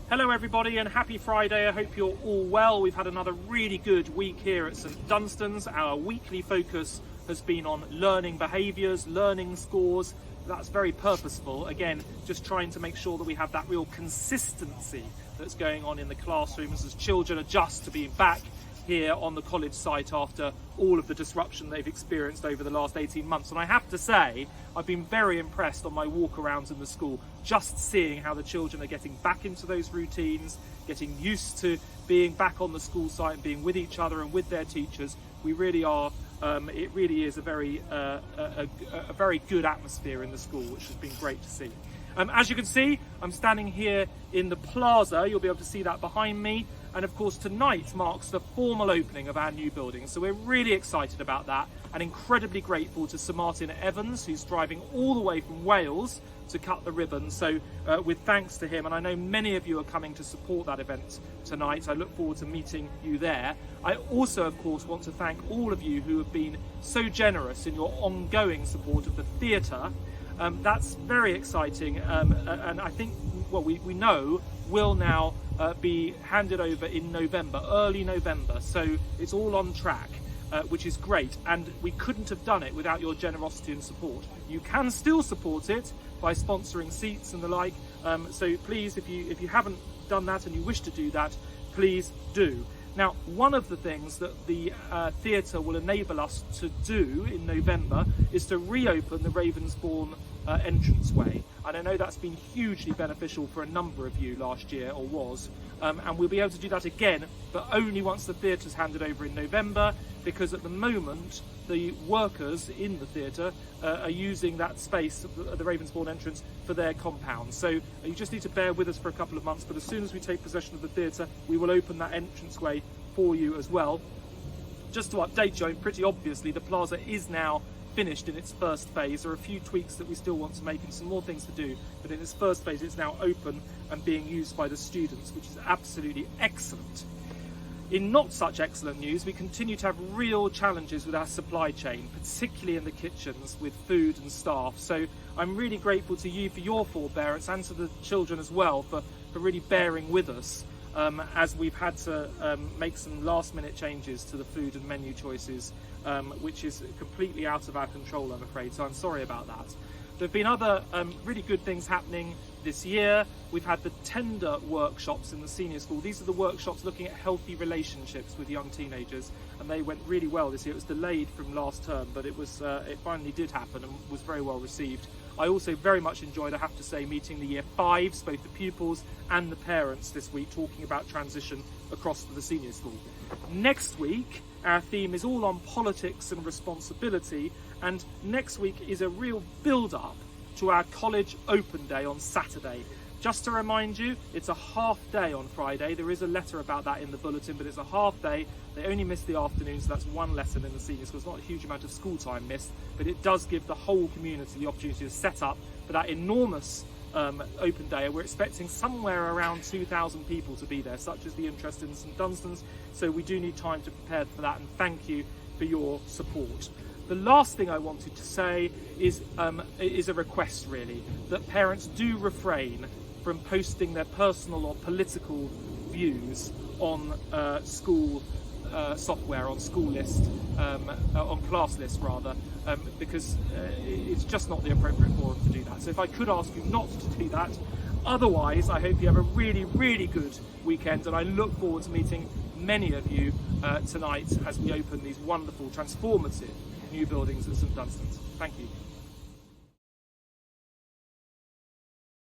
Hello everybody and happy Friday. I hope you're all well. We've had another really good week here at St Dunstan's. Our weekly focus has been on learning behaviours, learning scores. That's very purposeful. Again, just trying to make sure that we have that real consistency that's going on in the classrooms as children adjust to being back here on the college site after all of the disruption they've experienced over the last 18 months. And I have to say, I've been very impressed on my walk arounds in the school, just seeing how the children are getting back into those routines, getting used to being back on the school site and being with each other and with their teachers. We really are, it really is a very good atmosphere in the school, which has been great to see. As you can see, I'm standing here in the plaza. You'll be able to see that behind me. And of course, tonight marks the formal opening of our new building. So we're really excited about that and incredibly grateful to Sir Martin Evans, who's driving all the way from Wales to cut the ribbon. So with thanks to him, and I know many of you are coming to support that event tonight. I look forward to meeting you there. I also, of course, want to thank all of you who have been so generous in your ongoing support of the theatre. That's very exciting, and I think what we know will now be handed over in November, early November, so it's all on track, which is great, and we couldn't have done it without your generosity and support. You can still support it by sponsoring seats and the like, so please, if you haven't done that and you wish to do that, please do. Now, one of the things that the theatre will enable us to do in November is to reopen the Ravensbourne entranceway. And I know that's been hugely beneficial for a number of you last year, or was, and we'll be able to do that again, but only once the theatre's handed over in November, because at the moment the workers in the theatre are using that space, the Ravensbourne entrance, for their compound. So you just need to bear with us for a couple of months, but as soon as we take possession of the theatre, we will open that entranceway for you as well. Just to update you, pretty obviously the plaza is now finished in its first phase. There are a few tweaks that we still want to make and some more things to do, but in its first phase it's now open and being used by the students, which is absolutely excellent. In not such excellent news, we continue to have real challenges with our supply chain, particularly in the kitchens with food and staff. So I'm really grateful to you for your forbearance, and to the children as well for really bearing with us as we've had to make some last minute changes to the food and menu choices, which is completely out of our control, I'm afraid, so I'm sorry about that. There have been other really good things happening this year. We've had the tender workshops in the senior school. These are the workshops looking at healthy relationships with young teenagers, and they went really well this year. It was delayed from last term, but it finally did happen and was very well received. I also very much enjoyed, I have to say, meeting the year 5s, both the pupils and the parents this week, talking about transition across to the senior school. Next week, our theme is all on politics and responsibility, and next week is a real build-up to our college open day on Saturday. Just to remind you, it's a half day on Friday. There is a letter about that in the bulletin, but it's a half day. They only miss the afternoon, so that's one lesson in the senior school. It's not a huge amount of school time missed, but it does give the whole community the opportunity to set up for that enormous open day. We're expecting somewhere around 2,000 people to be there, such as the interest in St Dunstan's, so we do need time to prepare for that, and thank you for your support. The last thing I wanted to say is a request, really, that parents do refrain from posting their personal or political views on school software, on school list, on class list rather, because it's just not the appropriate forum to do that. So if I could ask you not to do that. Otherwise, I hope you have a really, really good weekend, and I look forward to meeting many of you tonight as we open these wonderful, transformative new buildings at St Dunstan's. Thank you.